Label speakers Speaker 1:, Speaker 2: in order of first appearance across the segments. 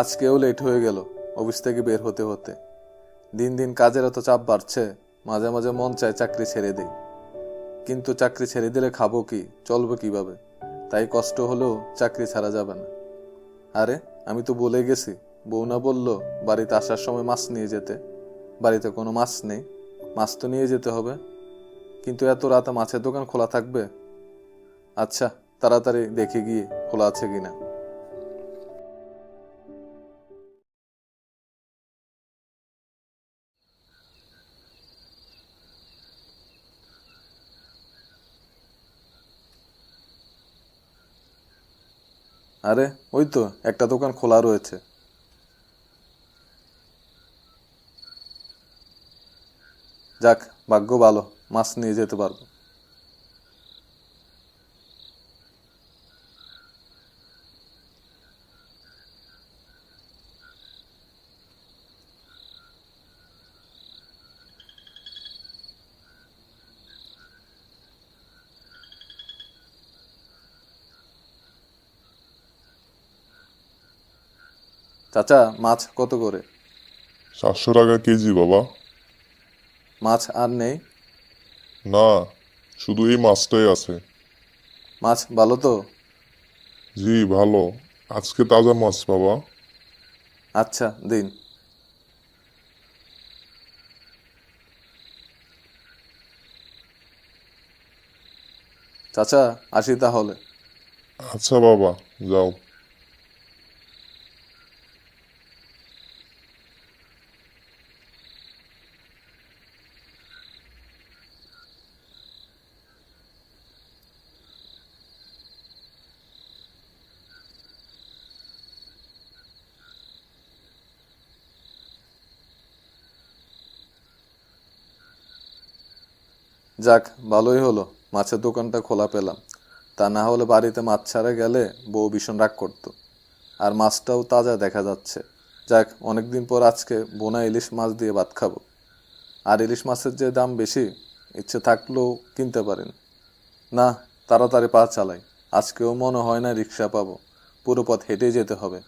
Speaker 1: আজকেও লেট হয়ে গেল অফিস থেকে বের হতে হতে। দিন দিন কাজের এত চাপ বাড়ছে, মাঝে মাঝে মন চায় চাকরি ছেড়ে দেই, কিন্তু চাকরি ছেড়ে দিলে খাবো কি, চলবো কিভাবে? তাই কষ্ট হলেও চাকরি ছাড়া যাবে না। আরে আমি তো বলে গেছি, বউ না বললো বাড়িতে আসার সময় মাছ নিয়ে যেতে। বাড়িতে কোনো মাছ নেই, মাছ তো নিয়ে যেতে হবে। কিন্তু এত রাতে মাছের দোকান খোলা থাকবে? আচ্ছা, তাড়াতাড়ি দেখে গিয়ে খোলা আছে কিনা। আরে ওই তো একটা দোকান খোলা রয়েছে। যাক, ভাগ্য ভালো, মাছ নিয়ে যেতে পারবো। চাচা, মাছ কত করে?
Speaker 2: 700 টাকা কেজি বাবা।
Speaker 1: মাছ আর নেই?
Speaker 2: না, শুধু এই মাছটাই আছে।
Speaker 1: মাছ ভালো তো?
Speaker 2: জি ভালো, আজকে তাজা মাছ বাবা।
Speaker 1: আচ্ছা দিন। চাচা, আসি তাহলে।
Speaker 2: আচ্ছা বাবা, যাও।
Speaker 1: যাক, ভালোই হলো মাছের দোকানটা খোলা পেলাম। তা না হলে বাড়িতে মাছ ছাড়া গেলে বউ ভীষণ রাগ করতো। আর মাছটাও তাজা দেখা যাচ্ছে। যাক, অনেকদিন পর আজকে বোনা ইলিশ মাছ দিয়ে ভাত খাবো। আর ইলিশ মাছের যে দাম বেশি, ইচ্ছে থাকলেও কিনতে পারেন না। তাড়াতাড়ি পা চালাই, আজকেও মনে হয় না রিক্সা পাবো, পুরো পথ হেঁটে যেতে হবে।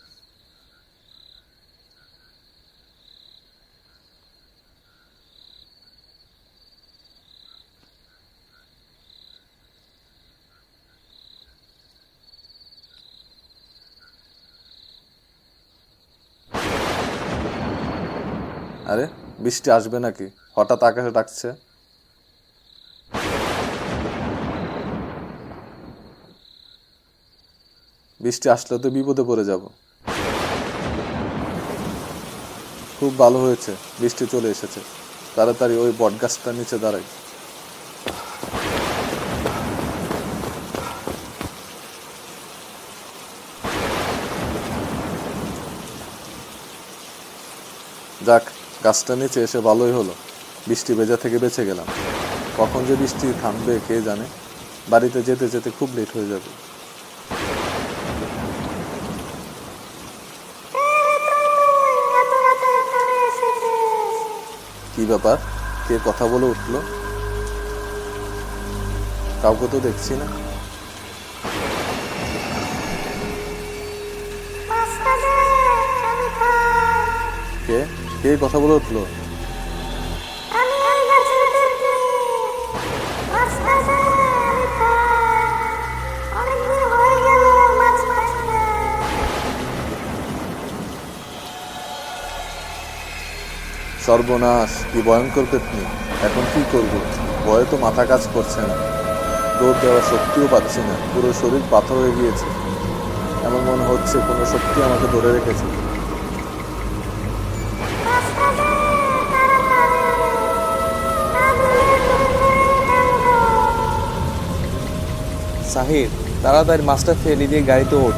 Speaker 1: আরে বৃষ্টি আসবে নাকি? হঠাৎ আকাশে ডাকছে। বৃষ্টি আসলে তো বিপদে পড়ে যাব। খুব ভালো হয়েছে বৃষ্টি চলে এসেছে, তাড়াতাড়ি ওই বটগাছটার নিচে দাঁড়াই। যাক, গাছটার নিচে এসে ভালোই হলো, বৃষ্টি ভেজা থেকে বেঁচে গেলাম। কখন যে বৃষ্টি থামবে কে জানে। বাড়িতে যেতে যেতে খুব লেট হয়ে যাবে। কি ব্যাপার? কে কথা বলে উঠলো? কাউকে তো দেখছি না। কে কে কথা বলে উঠলো? সর্বনাশ, কি ভয়ঙ্কর পেতনি! এখন কি করব? ভয়ে তো মাথা কাজ করছে না, দৌড় দেওয়ার শক্তিও পাচ্ছি না, পুরো শরীর পাথর হয়ে গিয়েছে। এমন মনে হচ্ছে কোনো শক্তি আমাকে ধরে রেখেছে।
Speaker 3: সাহির, তাড়াতাড়ি মাছটা ফেলে দিয়ে গাড়িতে ওঠ।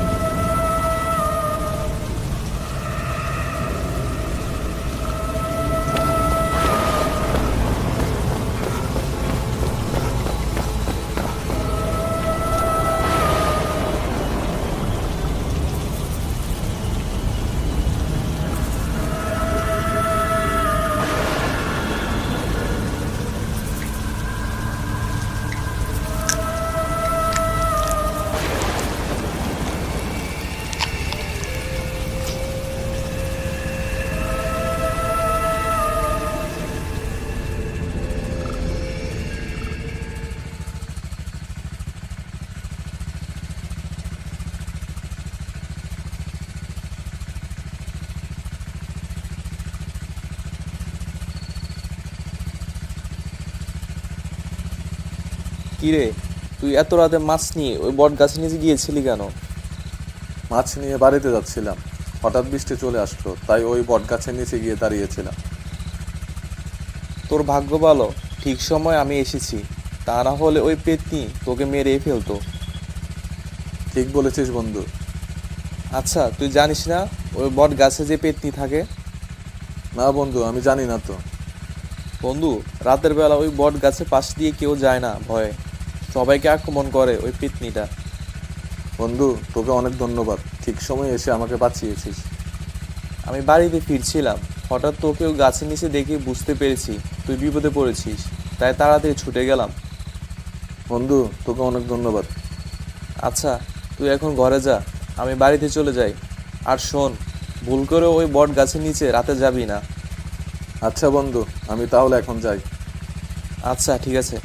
Speaker 3: কিরে, তুই এত রাতে মাছ নিয়ে ওই বট গাছের নিচে গিয়েছিলি কেন?
Speaker 1: মাছ নিয়ে বাড়িতে যাচ্ছিলাম, হঠাৎ বৃষ্টি চলে আসলো, তাই ওই বট গাছের নিচে গিয়ে দাঁড়িয়েছিলাম।
Speaker 3: তোর ভাগ্য ভালো, ঠিক সময় আমি এসেছি, তা না হলে ওই পেতনি তোকে মেরে ফেলতো।
Speaker 1: ঠিক বলেছিস বন্ধু।
Speaker 3: আচ্ছা, তুই জানিস না ওই বট গাছে যে পেতনি থাকে?
Speaker 1: না বন্ধু, আমি জানি না তো।
Speaker 3: বন্ধু, রাতের বেলা ওই বট গাছের পাশ দিয়ে কেউ যায় না ভয়ে, সবাইকে আক্রমণ করে ওই পেতনিটা।
Speaker 1: বন্ধু, তোকে অনেক ধন্যবাদ, ঠিক সময়ে এসে আমাকে বাঁচিয়েছিস।
Speaker 3: আমি বাড়িতে ফিরছিলাম, হঠাৎ তোকে ওই গাছের নিচে দেখে বুঝতে পেরেছি তুই বিপদে পড়েছিস, তাই তাড়াতাড়ি ছুটে গেলাম।
Speaker 1: বন্ধু, তোকে অনেক ধন্যবাদ।
Speaker 3: আচ্ছা, তুই এখন ঘরে যা, আমি বাড়িতে চলে যাই। আর শোন, ভুল করে ওই বট গাছের নিচে রাতে যাবি না।
Speaker 1: আচ্ছা বন্ধু, আমি তাহলে এখন যাই।
Speaker 3: আচ্ছা, ঠিক আছে।